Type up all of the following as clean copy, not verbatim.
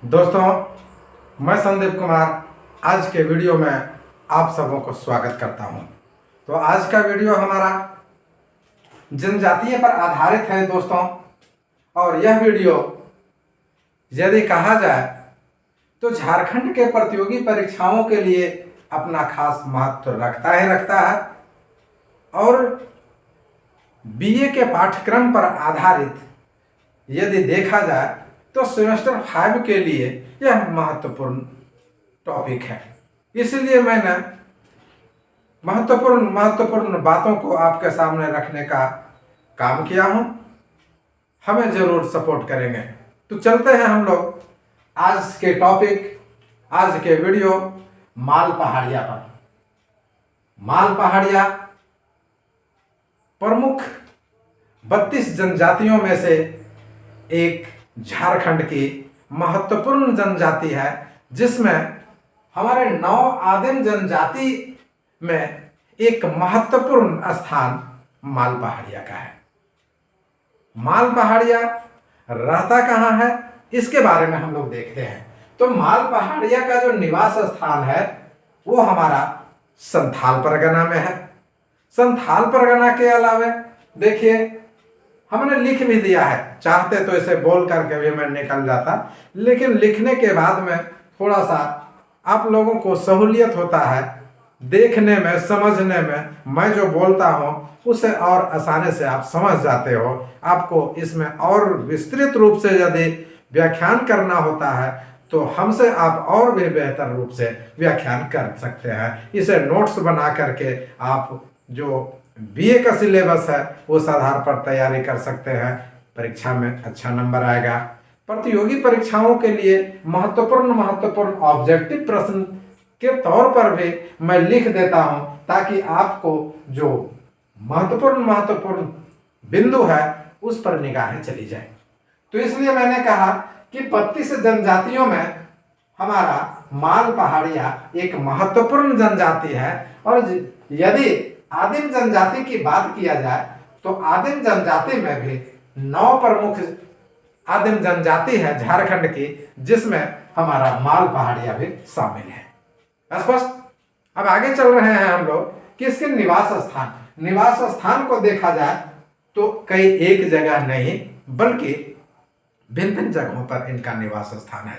दोस्तों, मैं संदीप कुमार आज के वीडियो में आप सबों को स्वागत करता हूं। तो आज का वीडियो हमारा जनजातीय पर आधारित है दोस्तों। और यह वीडियो यदि कहा जाए तो झारखंड के प्रतियोगी परीक्षाओं के लिए अपना खास महत्व रखता है और बीए के पाठ्यक्रम पर आधारित यदि देखा जाए तो सेमेस्टर 5 के लिए यह महत्वपूर्ण टॉपिक है। इसलिए मैंने महत्वपूर्ण बातों को आपके सामने रखने का काम किया हूं। हमें जरूर सपोर्ट करेंगे। तो चलते हैं हम लोग आज के टॉपिक, आज के वीडियो माल पहाड़िया पर। माल पहाड़िया प्रमुख 32 जनजातियों में से एक झारखंड की महत्वपूर्ण जनजाति है, जिसमें हमारे 9 आदिम जनजाति में एक महत्वपूर्ण स्थान माल पहाड़िया का है। माल पहाड़िया रहता कहाँ है, इसके बारे में हम लोग देखते हैं। तो माल पहाड़िया का जो निवास स्थान है वो हमारा संथाल परगना में है। संथाल परगना के अलावा देखिए हमने लिख भी दिया है, चाहते तो इसे बोल करके भी मैं निकल जाता, लेकिन लिखने के बाद में थोड़ा सा आप लोगों को सहूलियत होता है देखने में, समझने में। मैं जो बोलता हूँ उसे और आसानी से आप समझ जाते हो। आपको इसमें और विस्तृत रूप से यदि व्याख्यान करना होता है तो हमसे आप और भी बेहतर रूप से व्याख्यान कर सकते हैं। इसे नोट्स बना करके आप जो बीए का सिलेबस है उस आधार पर तैयारी कर सकते हैं। परीक्षा में अच्छा नंबर आएगा। प्रतियोगी परीक्षाओं के लिए महत्वपूर्ण ऑब्जेक्टिव प्रश्न के तौर पर भी मैं लिख देता हूं, ताकि आपको जो महत्वपूर्ण बिंदु है उस पर निगाहें चली जाए। तो इसलिए मैंने कहा कि 32 जनजातियों में हमारा माल पहाड़िया एक महत्वपूर्ण जनजाति है। और यदि आदिम जनजाति की बात किया जाए तो आदिम जनजाति में भी 9 प्रमुख आदिम जनजाति है झारखंड की, जिसमें हमारा माल पहाड़िया भी शामिल है। स्पष्ट। अब आगे चल रहे हैं हम लोग कि इसके निवास स्थान को देखा जाए तो कई एक जगह नहीं बल्कि भिन्न जगहों पर इनका निवास स्थान है।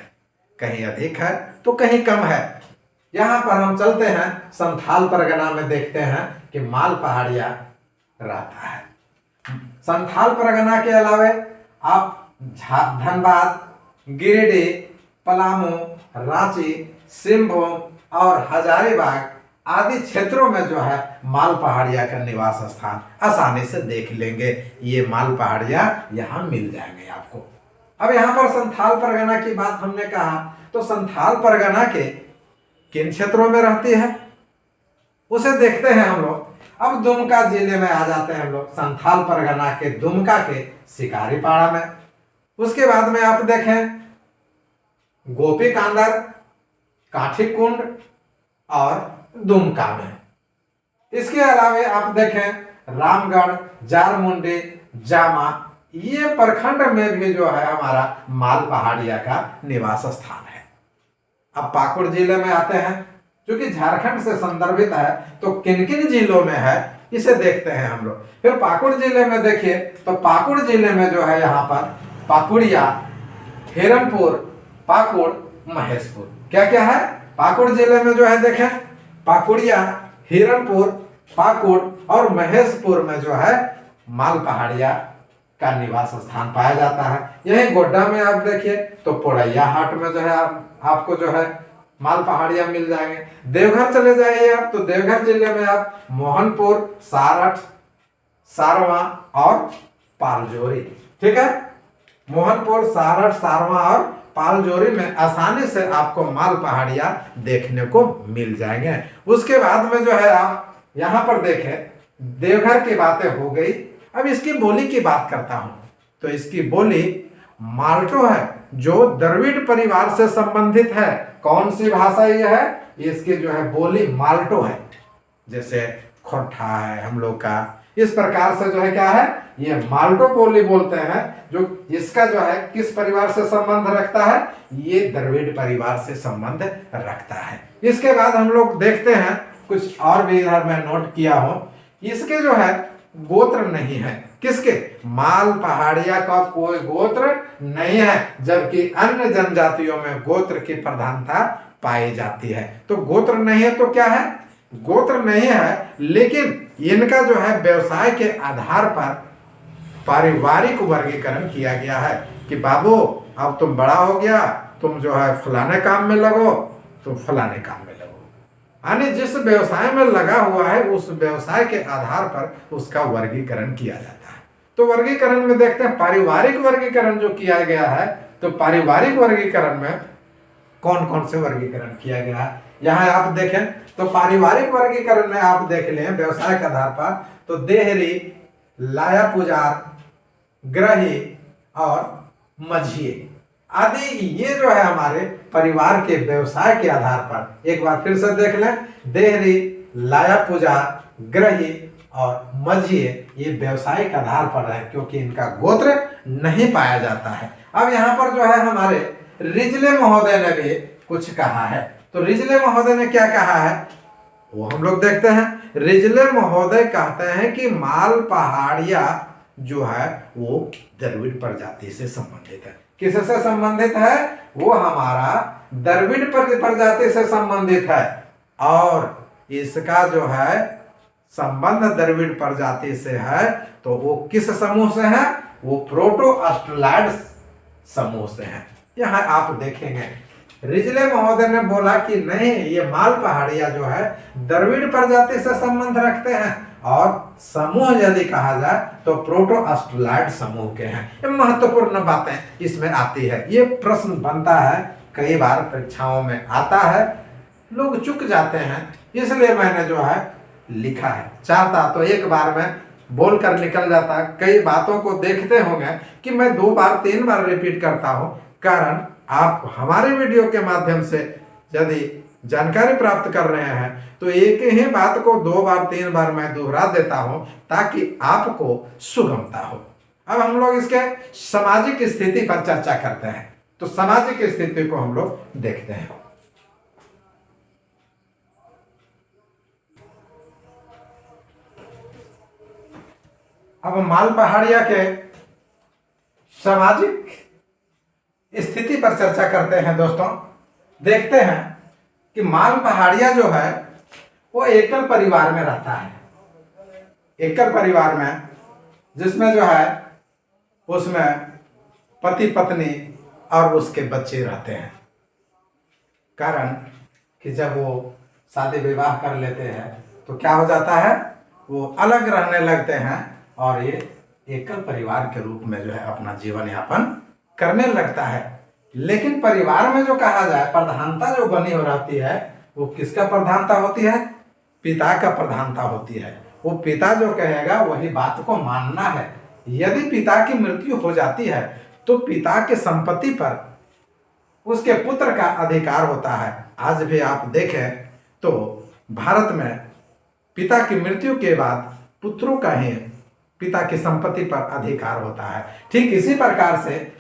कहीं अधिक है तो कहीं कम है। यहाँ पर हम चलते हैं संथाल परगना में, देखते हैं कि माल पहाड़िया रहता है। संथाल परगना के अलावा आप धनबाद, गिरिडीह, पलामू, रांची, सिंहभूम और हजारीबाग आदि क्षेत्रों में जो है माल पहाड़िया का निवास स्थान आसानी से देख लेंगे। ये माल पहाड़िया यहाँ मिल जाएंगे आपको। अब यहाँ पर संथाल परगना की बात हमने कहा, तो संथाल परगना के किन क्षेत्रों में रहती है उसे देखते हैं हम लोग। अब दुमका जिले में आ जाते हैं हम लोग, संथाल परगना के दुमका के शिकारीपाड़ा में। उसके बाद में आप देखें गोपी कांदर, काठी कुंड और दुमका में। इसके अलावा आप देखें रामगढ़, जारमुंडी, जामा, ये प्रखंड में भी जो है हमारा माल पहाड़िया का निवास स्थान है। अब पाकुड़ जिले में आते हैं, जो कि झारखंड से संदर्भित है, तो किन किन जिलों में है इसे देखते हैं हम लोग। फिर पाकुड़ जिले में देखिए तो पाकुड़ जिले में जो है यहाँ पर पाकुड़िया, हिरनपुर, पाकुड़, महेशपुर, क्या क्या है पाकुड़ जिले में जो है देखें पाकुड़िया, हिरनपुर, पाकुड़ और महेशपुर में जो है माल पहाड़िया का निवास स्थान पाया जाता है। यही गोड्डा में आप देखिए तो पोड़ैया हाट में जो है आपको जो है माल पहाड़िया मिल जाएंगे। देवघर चले जाइए आप तो देवघर जिले में आप मोहनपुर, सारठ, सारवा और पालजोरी, ठीक है, मोहनपुर, सारठ, सारवा और पालजोरी में आसानी से आपको माल पहाड़िया देखने को मिल जाएंगे। उसके बाद में जो है आप यहाँ पर देखें देवघर की बातें हो गई। अब इसकी बोली की बात करता हूं, तो इसकी बोली माल्टो है, जो द्रविड़ परिवार से संबंधित है। कौन सी भाषा ये है, इसकी जो है बोली माल्टो है। जैसे खोरठा है हम लोग का, इस प्रकार से जो है क्या है, ये माल्टोपोली बोलते हैं। जो इसका जो है किस परिवार से संबंध रखता है, ये द्रविड़ परिवार से संबंध रखता है। इसके बाद हम लोग देखते हैं कुछ और भी इधर मैं नोट किया हूं, इसके जो है गोत्र नहीं है। किसके? माल पहाड़िया का कोई गोत्र नहीं है, जबकि अन्य जनजातियों में गोत्र की प्रधानता पाई जाती है। तो गोत्र नहीं है तो क्या है? गोत्र नहीं है, लेकिन इनका जो है व्यवसाय के आधार पर पारिवारिक वर्गीकरण किया गया है कि बाबू अब तुम बड़ा हो गया, तुम जो है फलाने काम में लगो, तुम फलाने काम में लगो। यानी जिस व्यवसाय में लगा हुआ है उस व्यवसाय के आधार पर उसका वर्गीकरण किया जाता है। तो वर्गीकरण में देखते हैं पारिवारिक वर्गीकरण जो किया गया है, तो पारिवारिक वर्गीकरण में कौन कौन से वर्गीकरण किया गया है यहाँ आप देखें। तो पारिवारिक वर्गीकरण में आप देख लें व्यवसाय के आधार पर, तो देहरी, लाया पुजार, ग्रही और मझिए आदि ये जो है हमारे परिवार के व्यवसाय के आधार पर, एक बार फिर से देख लें, देहरी, लाया पुजार, ग्रही और मझिए ये व्यवसायिक आधार पर है, क्योंकि इनका गोत्र नहीं पाया जाता है। अब यहाँ पर जो है हमारे रिजले महोदय ने भी कुछ कहा है। तो रिजले महोदय ने क्या कहा है वो हम लोग देखते हैं। रिजले महोदय कहते हैं कि माल पहाड़िया जो है वो द्रविड़ प्रजाति से संबंधित है। किससे संबंधित है? वो हमारा द्रविड़ प्रजाति से संबंधित है, और इसका जो है संबंध द्रविड़ प्रजाति से है। तो वो किस समूह से है? वो प्रोटो ऑस्ट्रेलॉइड समूह से है। यहाँ आप देखेंगे रिजले महोदय ने बोला कि नहीं, ये माल पहाड़िया जो है द्रविड़ प्रजाति से संबंध रखते हैं, और समूह यदि कहा जाए तो प्रोटो ऑस्ट्रेलॉइड समूह के हैं। ये महत्वपूर्ण बातें इसमें आती है। ये प्रश्न बनता है, कई बार परीक्षाओं में आता है, लोग चूक जाते हैं, इसलिए मैंने जो है लिखा है। चाहता तो एक बार में बोल कर निकल जाता। कई बातों को देखते होंगे कि मैं 2 बार 3 बार रिपीट करता हूँ, कारण आप हमारे वीडियो के माध्यम से यदि जानकारी प्राप्त कर रहे हैं तो एक ही बात को 2 बार 3 बार मैं दोहरा देता हूं ताकि आपको सुगमता हो। अब हम लोग इसके सामाजिक स्थिति पर चर्चा करते हैं। तो सामाजिक स्थिति को हम लोग देखते हैं। अब माल पहाड़िया के सामाजिक स्थिति पर चर्चा करते हैं। दोस्तों देखते हैं कि माल पहाड़िया जो है वो एकल परिवार में रहता है। एकल परिवार में जिसमें जो है उसमें पति पत्नी और उसके बच्चे रहते हैं। कारण कि जब वो शादी विवाह कर लेते हैं तो क्या हो जाता है, वो अलग रहने लगते हैं और ये एकल परिवार के रूप में जो है अपना जीवन यापन करने लगता है। लेकिन परिवार में जो कहा जाए प्रधानता जो बनी हो रहती है वो किसका प्रधानता होती है? पिता का प्रधानता होती है। वो पिता जो कहेगा वही बात को मानना है। यदि पिता की मृत्यु हो जाती है तो पिता के संपत्ति पर उसके पुत्र का अधिकार होता है। आज भी आप देखें तो भारत में पिता की मृत्यु के बाद पुत्रों का ही पिता की संपत्ति पर अधिकार होता है। ठीक इसी प्रकार से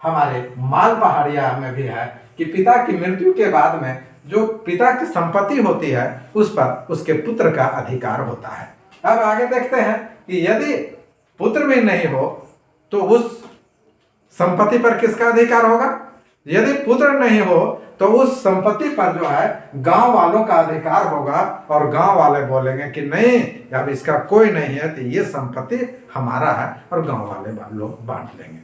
हमारे माल पहाड़िया में भी है कि पिता की मृत्यु के बाद में जो पिता की संपत्ति होती है उस पर उसके पुत्र का अधिकार होता है। अब आगे देखते हैं कि यदि पुत्र भी नहीं हो तो उस संपत्ति पर किसका अधिकार होगा? यदि पुत्र नहीं हो तो उस संपत्ति पर जो है गांव वालों का अधिकार होगा, और गांव वाले बोलेंगे कि नहीं अब इसका कोई नहीं है तो ये संपत्ति हमारा है, और गांव वाले लोग बांट लेंगे।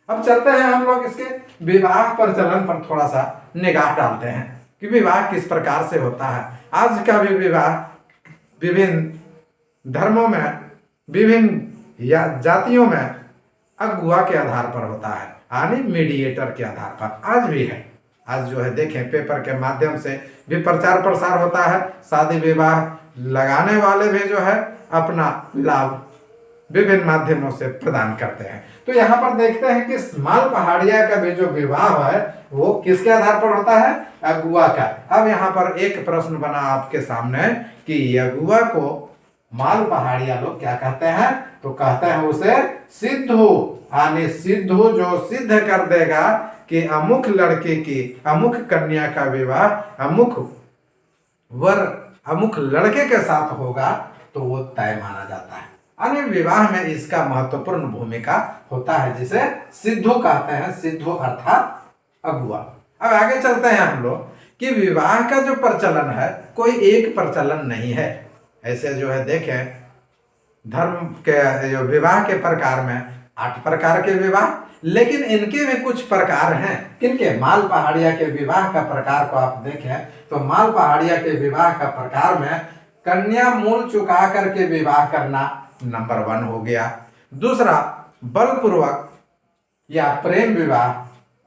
अब चलते हैं हम लोग इसके विवाह प्रचलन पर थोड़ा सा निगाह डालते हैं कि विवाह किस प्रकार से होता है। आज का भी विवाह विभिन्न धर्मों में, विभिन्न या जातियों में अगुआ के आधार पर होता है, यानी मीडिएटर के आधार पर आज भी है। आज जो है देखें पेपर के माध्यम से भी प्रचार प्रसार होता है। शादी विवाह लगाने वाले भी जो है अपना लाभ विभिन्न माध्यमों से प्रदान करते हैं। तो यहाँ पर देखते हैं कि माल पहाड़िया का भी जो विवाह है वो किसके आधार पर होता है? अगुआ का। अब यहाँ पर एक प्रश्न बना आपके सामने कि अगुआ को माल पहाड़िया लोग क्या कहते हैं, तो कहते हैं उसे सिद्धू। यानी सिद्धू जो सिद्ध कर देगा कि अमुक लड़के की, अमुक कन्या का विवाह अमुक वर अमुक लड़के के साथ होगा, तो वो तय माना जाता है। यानी विवाह में इसका महत्वपूर्ण भूमिका होता है, जिसे सिद्धू कहते हैं। सिद्धू अर्थात अगुआ। अब आगे चलते हैं हम लोग कि विवाह का जो प्रचलन है कोई एक प्रचलन नहीं है। ऐसे जो है देखें, धर्म के जो विवाह के प्रकार में 8 प्रकार के विवाह, लेकिन इनके भी कुछ प्रकार हैं। किनके? माल पहाड़िया के विवाह का प्रकार को आप देखें तो माल पहाड़िया के विवाह का प्रकार में कन्या मूल चुका करके विवाह करना नंबर 1 हो गया। दूसरा, बलपूर्वक या प्रेम विवाह,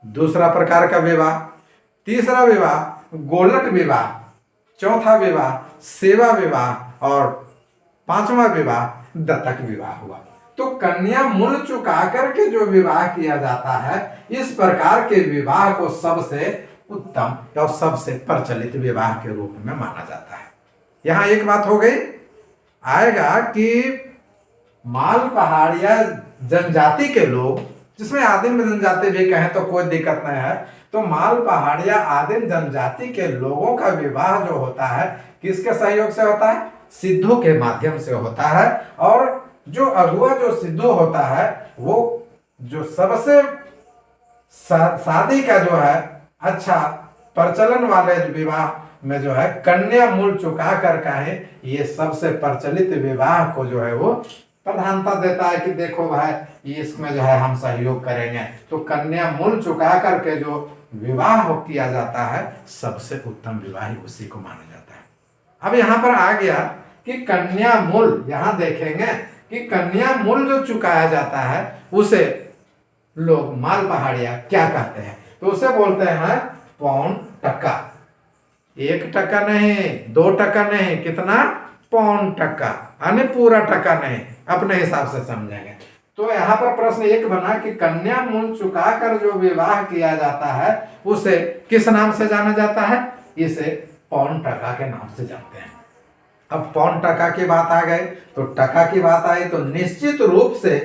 दूसरा प्रकार का विवाह। तीसरा विवाह गोलक विवाह। चौथा विवाह सेवा विवाह। और 5वां विवाह दत्तक विवाह हुआ। तो कन्या मूल चुका करके जो विवाह किया जाता है, इस प्रकार के विवाह को सबसे उत्तम और सबसे प्रचलित विवाह के रूप में माना जाता है। यहां एक बात हो गई, आएगा कि माल पहाड़िया जनजाति के लोग, जिसमें आदिम जनजाति भी कहें तो कोई दिक्कत नहीं है, तो माल पहाड़िया आदिम जनजाति के लोगों का विवाह जो होता है किसके सहयोग से होता है? सिद्धू के माध्यम से होता है। और जो अगुआ जो सिद्धू होता है, वो जो सबसे शादी का जो है अच्छा प्रचलन वाले विवाह में जो है कन्या मूल चुका कर का है, ये सबसे प्रचलित विवाह को जो है वो प्रधानता देता है कि देखो भाई ये इसमें जो है हम सहयोग करेंगे। तो कन्या मूल चुका करके जो विवाह किया जाता है, सबसे उत्तम विवाह उसी को माना जाता है। अब यहाँ पर आ गया कि कन्या मूल, यहाँ देखेंगे कि कन्या मूल जो चुकाया जाता है उसे लोग माल पहाड़िया क्या कहते हैं, तो उसे बोलते हैं पौन टका। 1 टका नहीं, 2 टका नहीं, कितना? पौन टका, यानी पूरा टका नहीं, अपने हिसाब से समझेंगे। तो यहाँ पर प्रश्न एक बना कि कन्या मूल चुकाकर जो विवाह किया जाता है उसे किस नाम से जाना जाता है? इसे पौन टका के नाम से जानते हैं। अब पौन टका की बात आ गई, तो टका की बात आई तो निश्चित रूप से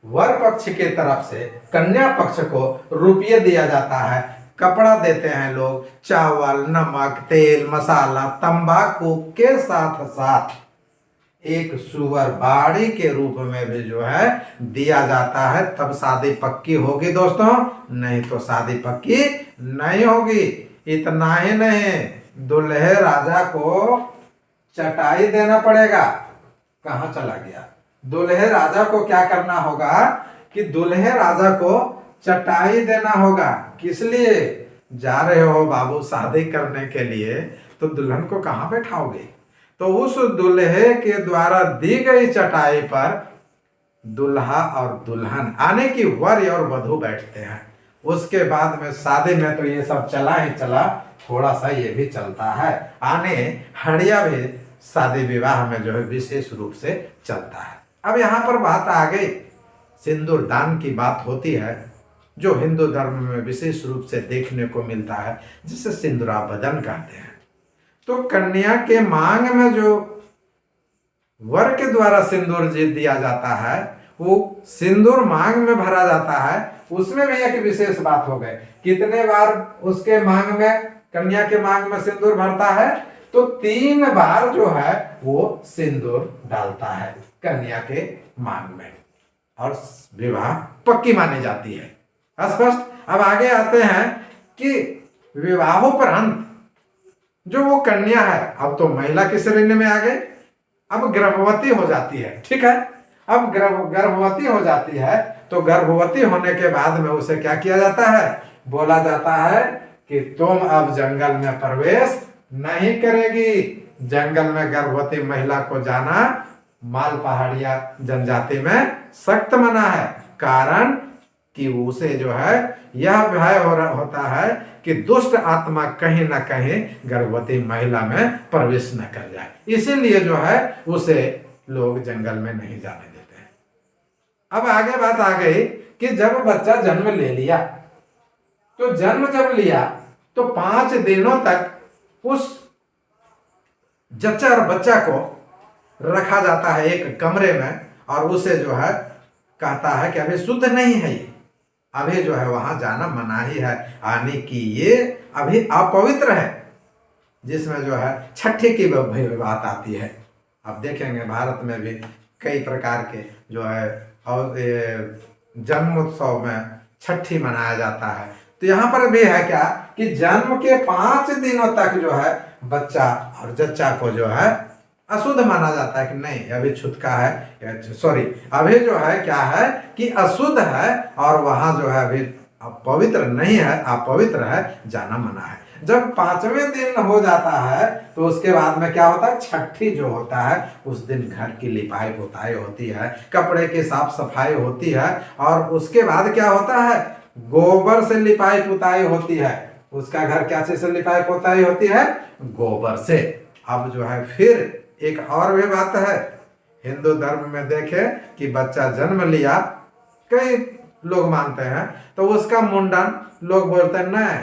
वर पक्ष के तरफ से कन्या पक्ष को रुपये दिया जाता है, कपड़ा देते हैं लोग, चावल, नमक, तेल, मसाला, तंबाकू के साथ साथ एक सुअर बाड़ी के रूप में भी जो है दिया जाता है। तब शादी पक्की होगी दोस्तों, नहीं तो शादी पक्की नहीं होगी। इतना ही नहीं, दुल्हे राजा को चटाई देना पड़ेगा। कहाँ चला गया? दुल्हे राजा को क्या करना होगा कि दुल्हे राजा को चटाई देना होगा। किस लिए? जा रहे हो बाबू शादी करने के लिए, तो दुल्हन को कहाँ बैठाओगे? तो उस दुल्हे के द्वारा दी गई चटाई पर दुल्हा और दुल्हन आने की वर और वधू बैठते हैं। उसके बाद में शादी में तो ये सब चला ही चला, थोड़ा सा ये भी चलता है, आने हड़िया भी शादी विवाह में जो है विशेष रूप से चलता है। अब यहाँ पर बात आ गई, सिंदूर दान की बात होती है, जो हिंदू धर्म में विशेष रूप से देखने को मिलता है, जिसे सिंदूराबदन कहते हैं। तो कन्या के मांग में जो वर के द्वारा सिंदूर दिया जाता है, वो सिंदूर मांग में भरा जाता है। उसमें भी एक विशेष बात हो गई, कितने बार उसके मांग में, कन्या के मांग में सिंदूर भरता है? तो 3 बार जो है वो सिंदूर डालता है कन्या के मांग में, और विवाह पक्की मानी जाती है। स्पष्ट। अब आगे आते हैं कि विवाहोपरांत जो वो कन्या है, अब तो महिला की श्रेणी में आ गई, अब गर्भवती हो जाती है। ठीक है, अब गर्भवती हो जाती है, तो गर्भवती होने के बाद में उसे क्या किया जाता है? बोला जाता है कि तुम अब जंगल में प्रवेश नहीं करेगी। जंगल में गर्भवती महिला को जाना माल पहाड़िया जनजाति में सख्त मना है, कारण कि उसे जो है यह भय होता है कि दुष्ट आत्मा कहीं ना कहीं गर्भवती महिला में प्रवेश न कर जाए, इसीलिए जो है उसे लोग जंगल में नहीं जाने देते हैं। अब आगे बात आ गई कि जब बच्चा जन्म ले लिया, तो जन्म जब लिया तो 5 दिनों तक उस जच्चा और बच्चा को रखा जाता है एक कमरे में, और उसे जो है कहता है कि अभी शुद्ध नहीं है ये, अभी जो है वहां जाना मनाही है, यानी कि ये अभी अपवित्र है, जिसमें जो है छठी की बात आती है। अब देखेंगे भारत में भी कई प्रकार के जो है और जन्मोत्सव में छठी मनाया जाता है। तो यहाँ पर भी है क्या कि जन्म के 5 दिनों तक जो है बच्चा और जच्चा को जो है अशुद्ध माना जाता है कि नहीं अभी छूतका है, सॉरी अभी जो है क्या है कि अशुद्ध है, और वहां जो है अभी पवित्र नहीं है, अपवित्र है, जाना मना है। जब 5वें दिन हो जाता है तो उसके बाद में क्या होता है, छठी जो होता है उस दिन घर की लिपाई पुताई होती है, कपड़े की साफ सफाई होती है, और उसके बाद क्या होता है, गोबर से लिपाई पुताई होती है। उसका घर क्या से लिपाई पुताई होती है, गोबर से। अब जो है फिर एक और भी बात है, हिंदू धर्म में देखे कि बच्चा जन्म लिया, कई लोग मानते हैं, तो उसका मुंडन लोग बोलते हैं नहीं,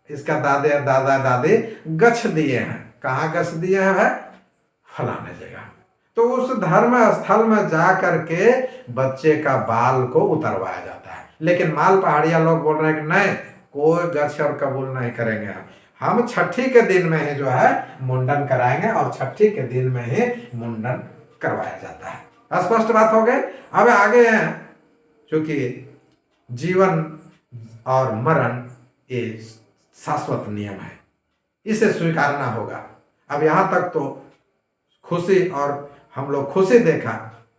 इसका दादे दादा दादी गछ दिए हैं। कहाँ गछ दिए हैं भाई, फलाने जगह। तो उस धर्म स्थल में जा करके बच्चे का बाल को उतरवाया जाता है। लेकिन माल पहाड़िया लोग बोल रहे हैं कि नहीं, कोई गछ और कबूल नहीं करेंगे, हम छठी के दिन में ही जो है मुंडन कराएंगे, और छठी के दिन में ही मुंडन करवाया जाता है। स्पष्ट बात हो गई। अब आगे हैं, क्योंकि जीवन और मरण ये शाश्वत नियम है, इसे स्वीकारना होगा। अब यहाँ तक तो खुशी, और हम लोग खुशी देखा।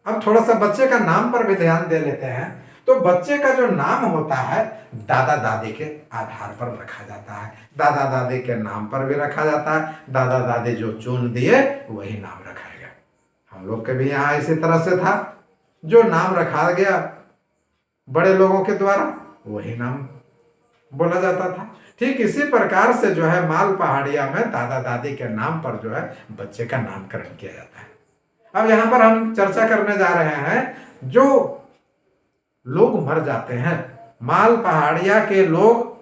अब थोड़ा सा बच्चे का नाम पर भी ध्यान दे लेते हैं। तो बच्चे का जो नाम होता है दादा दादी के आधार पर रखा जाता है, दादा दादी के नाम पर भी रखा जाता है। दादा दादी जो चुन दिए वही नाम रखा गया। हम लोग के भी यहाँ इसी तरह से था, जो नाम रखा गया बड़े लोगों के द्वारा वही नाम बोला जाता था। ठीक इसी प्रकार से जो है माल पहाड़िया में दादा दादी के नाम पर जो है बच्चे का नामकरण किया जाता है। अब यहाँ पर हम चर्चा करने जा रहे हैं, जो लोग मर जाते हैं, माल पहाड़िया के लोग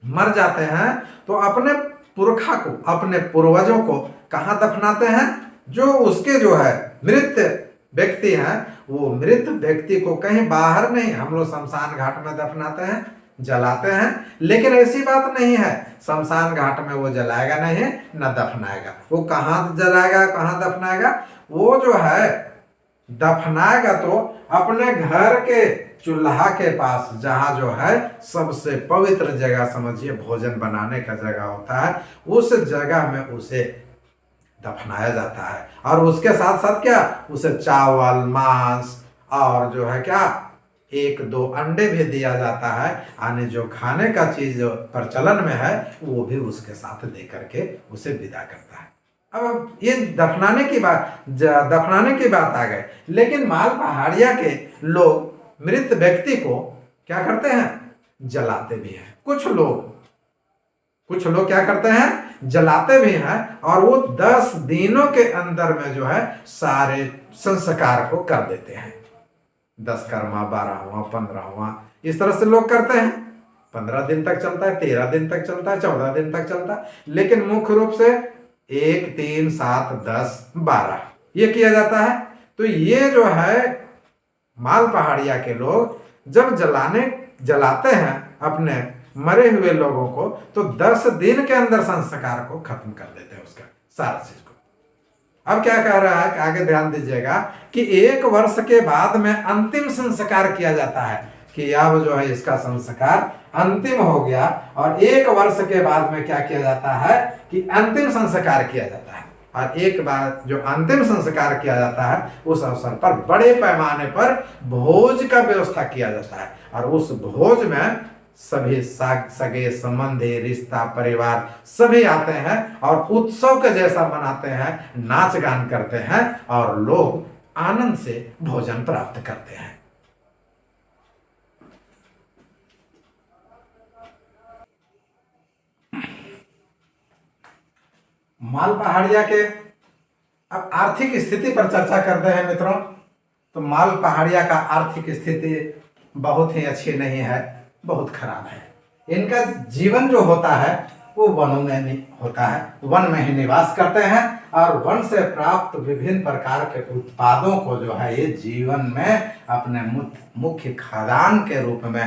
मर जाते हैं, तो अपने पुरखा को, अपने पूर्वजों को कहाँ दफनाते हैं, जो उसके जो है मृत व्यक्ति हैं, वो मृत व्यक्ति को कहीं बाहर नहीं, हम लोग शमशान घाट में दफनाते हैं, जलाते हैं। लेकिन ऐसी बात नहीं है, शमशान घाट में वो जलाएगा नहीं, न दफनाएगा। वो कहाँ जलाएगा, कहाँ दफनाएगा, वो जो है दफनाएगा तो अपने घर के चूल्हा के पास, जहाँ जो है सबसे पवित्र जगह समझिए, भोजन बनाने का जगह होता है, उस जगह में उसे दफनाया जाता है। और उसके साथ साथ क्या, उसे चावल, मांस और जो है क्या 1-2 अंडे भी दिया जाता है, यानी जो खाने का चीज जो प्रचलन में है वो भी उसके साथ दे करके उसे विदा करता है। अब ये दफनाने की बात आ गई। लेकिन माल पहाड़िया के लोग मृत व्यक्ति को क्या करते हैं, जलाते भी हैं। कुछ लोग क्या करते हैं, जलाते भी हैं, और वो 10 दिनों के अंदर में जो है सारे संस्कार को कर देते हैं। 10 कर्मा, 12वां, 15वां, इस तरह से लोग करते हैं। 15 दिन तक चलता है, 13 दिन तक चलता है, 14 दिन तक चलता है। लेकिन मुख्य रूप से 1, 3, 7, 10, 12 ये किया जाता है। तो ये जो है माल पहाड़िया के लोग जब जलाते हैं अपने मरे हुए लोगों को, तो 10 दिन के अंदर संस्कार को खत्म कर देते हैं, उसका सारा चीज को। अब क्या कह रहा है कि आगे ध्यान दीजिएगा कि 1 वर्ष के बाद में अंतिम संस्कार किया जाता है, कि अब जो है इसका संस्कार अंतिम हो गया। और 1 वर्ष के बाद में क्या किया जाता है कि अंतिम संस्कार किया जाता है। और एक बार जो अंतिम संस्कार किया जाता है, उस अवसर पर बड़े पैमाने पर भोज का व्यवस्था किया जाता है। और उस भोज में सभी सगे संबंधी, रिश्ता, परिवार सभी आते हैं, और उत्सव के जैसा मनाते हैं, नाच गान करते हैं, और लोग आनंद से भोजन प्राप्त करते हैं। माल पहाड़िया के अब आर्थिक स्थिति पर चर्चा करते हैं मित्रों। तो माल पहाड़िया का आर्थिक स्थिति बहुत ही अच्छी नहीं है, बहुत खराब है। इनका जीवन जो होता है वो वनों में होता है, वन में ही निवास करते हैं और वन से प्राप्त विभिन्न प्रकार के उत्पादों को जो है ये जीवन में अपने मुख्य खाद्यान्न के रूप में,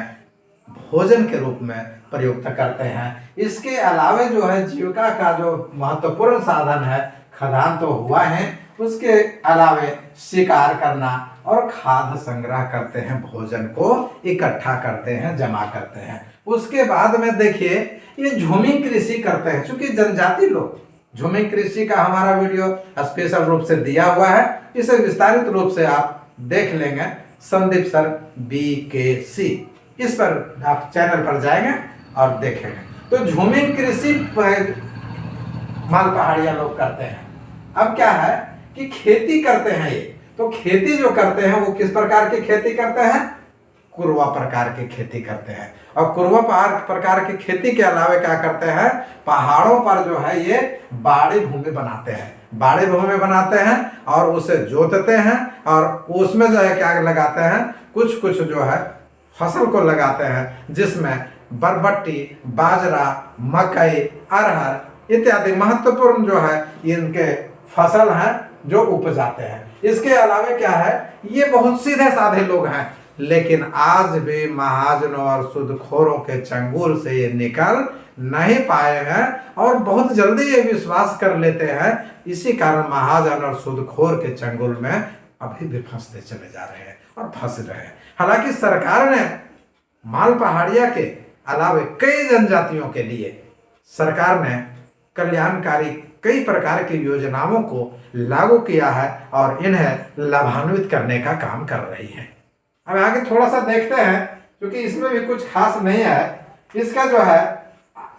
भोजन के रूप में प्रयुक्त करते हैं। इसके अलावे जो है जीविका का जो महत्वपूर्ण साधन है, खाद्यान्न तो हुआ है, उसके अलावे शिकार करना और खाद्य संग्रह करते हैं, भोजन को इकट्ठा करते हैं, जमा करते हैं। उसके बाद में देखिए ये झूमी कृषि करते हैं। चूंकि जनजाति लोग, झूमी कृषि का हमारा वीडियो स्पेशल रूप से दिया हुआ है, इसे विस्तारित रूप से आप देख लेंगे, संदीप सर BKC, इस पर आप चैनल पर जाएंगे और देखेंगे। तो झूमी कृषि माल पहाड़िया लोग करते हैं। अब क्या है कि खेती करते हैं ये, तो खेती जो करते हैं वो किस प्रकार की खेती करते हैं? कुरवा प्रकार की खेती करते हैं। और कुरवा प्रकार की खेती के अलावे क्या करते हैं? पहाड़ों पर जो है ये बाड़ी भूमि बनाते हैं, बाड़ी भूमि बनाते हैं और उसे जोतते हैं और उसमें जो है क्या लगाते हैं, कुछ कुछ जो है फसल को लगाते हैं, जिसमें बरबट्टी, बाजरा, मकई, अरहर इत्यादि महत्वपूर्ण जो है इनके फसल हैं जो उपजाते हैं। इसके अलावे क्या है, ये बहुत सीधे साधे लोग हैं, लेकिन आज भी महाजनों और सूदखोरों के चंगुल से ये निकल नहीं पाए हैं और बहुत जल्दी ये विश्वास कर लेते हैं। इसी कारण महाजन और सूदखोर के चंगुल में अभी भी फंसते चले जा रहे हैं और फंस रहे हैं। हालांकि सरकार ने माल पहाड़िया के अलावे कई जनजातियों के लिए सरकार ने कल्याणकारी कई प्रकार की योजनाओं को लागू किया है और इन्हें लाभान्वित करने का काम कर रही है। अब आगे थोड़ा सा देखते हैं, क्योंकि इसमें भी कुछ खास नहीं है। इसका जो है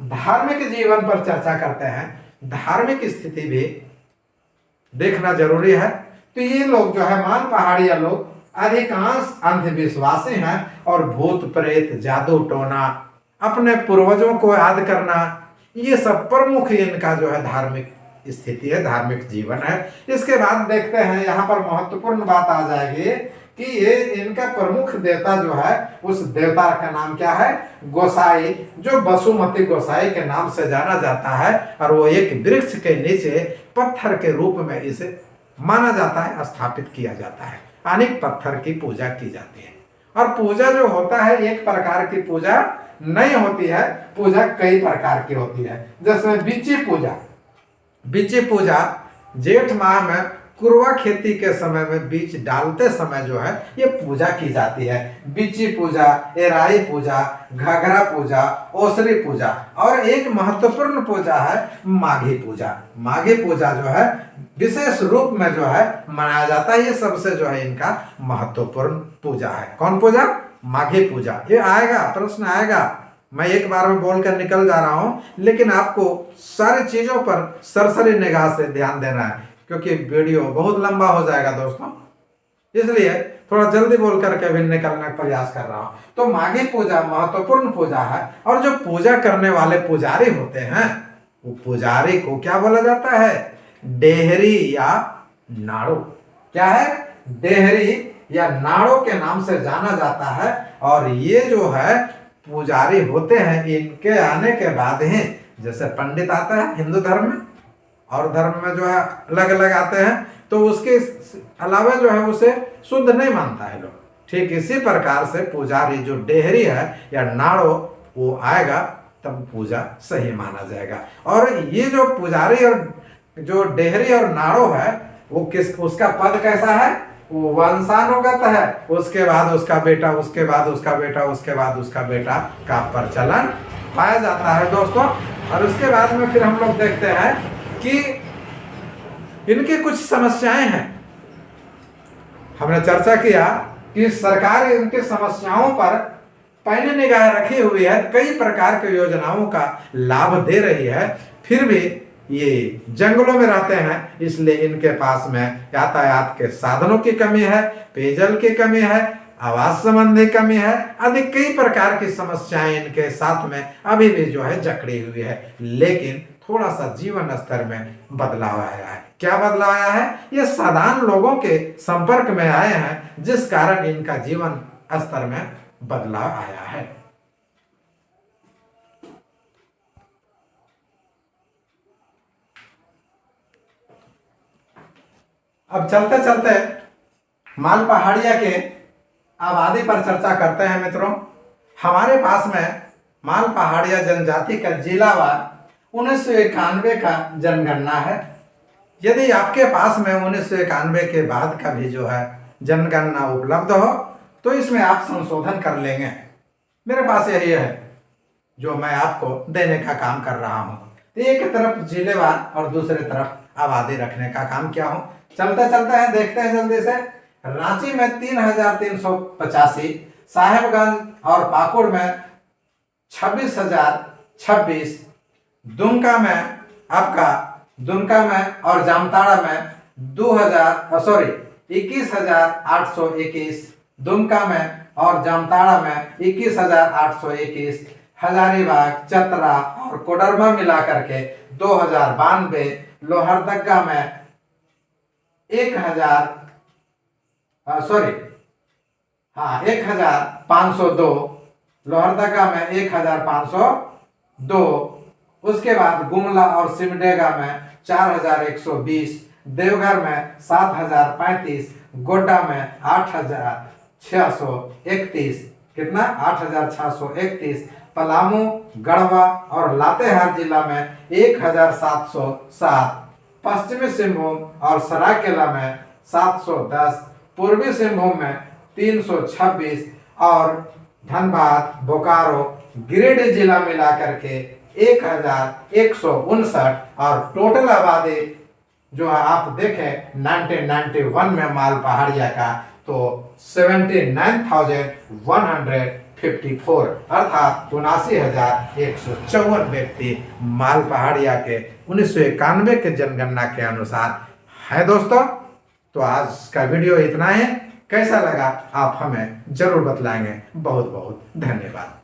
धार्मिक जीवन पर चर्चा करते हैं, धार्मिक स्थिति भी देखना जरूरी है। तो ये लोग जो है माल पहाड़िया लोग अधिकांश अंधविश्वासी हैं और भूत प्रेत, जादू टोना, अपने पूर्वजों को याद करना, ये सब प्रमुख इनका जो है धार्मिक स्थिति है, धार्मिक जीवन है। इसके बाद देखते हैं, यहाँ पर महत्वपूर्ण बात आ जाएगी कि ये इनका प्रमुख देवता जो है, उस देवता का नाम क्या है? गोसाई, जो बसुमती गोसाई के नाम से जाना जाता है। और वो एक वृक्ष के नीचे पत्थर के रूप में इसे माना जाता है, स्थापित किया जाता है। अनेक पत्थर की पूजा की जाती है और पूजा जो होता है एक प्रकार की पूजा नहीं होती है, पूजा कई प्रकार की होती है। जैसे बिची पूजा, बिची पूजा जेठ माह में कुरवा खेती के समय में बीज डालते समय जो है ये पूजा की जाती है। बिची पूजा, एराई पूजा, घाघरा पूजा, ओसरी पूजा और एक महत्वपूर्ण पूजा है माघी पूजा। माघी पूजा जो है विशेष रूप में जो है मनाया जाता है। ये सबसे जो है इनका महत्वपूर्ण पूजा है। कौन पूजा? माघी पूजा। ये आएगा, प्रश्न आएगा, मैं एक बार में बोलकर निकल जा रहा हूं, लेकिन आपको सारी चीजों पर सरसरी निगाह से ध्यान देना है, क्योंकि वीडियो बहुत लंबा हो जाएगा दोस्तों, इसलिए थोड़ा जल्दी बोल करके अभी निकलने का प्रयास कर रहा हूं। तो माघी पूजा महत्वपूर्ण पूजा है और जो पूजा करने वाले पुजारी होते हैं, वो पुजारी को क्या बोला जाता है? डेहरी या नाड़ो। क्या है? डेहरी या नाड़ो के नाम से जाना जाता है। और ये जो है पुजारी होते हैं, इनके आने के बाद ही, जैसे पंडित आता है हिंदू धर्म में और धर्म में जो है अलग अलग आते हैं, तो उसके अलावा जो है उसे शुद्ध नहीं मानता है लोग। ठीक इसी प्रकार से पुजारी जो डेहरी है या नाड़ो वो आएगा, तब पूजा सही माना जाएगा। और ये जो पुजारी और जो डेहरी और नाड़ो है वो उसका पद कैसा है? वो वंशानुगत है। उसके बाद उसका बेटा, उसके बाद उसका बेटा, उसके बाद उसका बेटा का प्रचलन पाया जाता है दोस्तों। और उसके बाद में फिर हम लोग देखते हैं कि इनकी कुछ समस्याएं हैं। हमने चर्चा किया कि सरकार इनकी समस्याओं पर पैनी निगाह रखी हुई है, कई प्रकार की योजनाओं का लाभ दे रही है, फिर भी ये जंगलों में रहते हैं, इसलिए इनके पास में यातायात के साधनों की कमी है, पेयजल की कमी है, आवास संबंधी कमी है, आदि कई प्रकार की समस्याएं इनके साथ में अभी भी जो है जकड़ी हुई है। लेकिन थोड़ा सा जीवन स्तर में बदलाव आया है। क्या बदलाव आया है? ये साधारण लोगों के संपर्क में आए हैं, जिस कारण इनका जीवन स्तर में बदलाव आया है। अब चलते चलते माल पहाड़िया के आबादी पर चर्चा करते हैं मित्रों। हमारे पास में माल पहाड़िया जनजाति का जिलावार 1991 का जनगणना है। यदि आपके पास में 1991 के बाद का भी जो है जनगणना उपलब्ध हो तो इसमें आप संशोधन कर लेंगे। मेरे पास यही है जो मैं आपको देने का काम कर रहा हूँ। तो एक तरफ जिलेवार और दूसरे तरफ आबादी रखने का काम किया हूँ। चलते चलते हैं, देखते हैं जल्दी से। रांची में 3,385, साहेबगंज और पाकुड़ में 26,026, दुमका में और जामताड़ा में 21,821, दुमका में और जामताड़ा में 21,821, हजारीबाग, चतरा और कोडरमा मिलाकर के 2,092, लोहरदगा में 1,502, लोहरदगा में 1,502, उसके बाद गुमला और सिमडेगा में 4,120, देवघर में 7,035, गोड्डा में 8,631, कितना 8,631, पलामू, गढ़वा और लातेहार जिला में 1,707, पश्चिमी सिंहभूम और सरायकेला में 710, पूर्वी सिंहभूम में 326 और धनबाद, बोकारो, गिरिडीह जिला मिलाकर के 1,159 और टोटल आबादी जो आप देखें 1991 में माल पहाड़िया का तो 79,154 अर्थात 79,154 व्यक्ति माल पहाड़िया के 1991 के जनगणना के अनुसार है दोस्तों। तो आज का वीडियो इतना है, कैसा लगा आप हमें जरूर बतलाएंगे। बहुत बहुत धन्यवाद।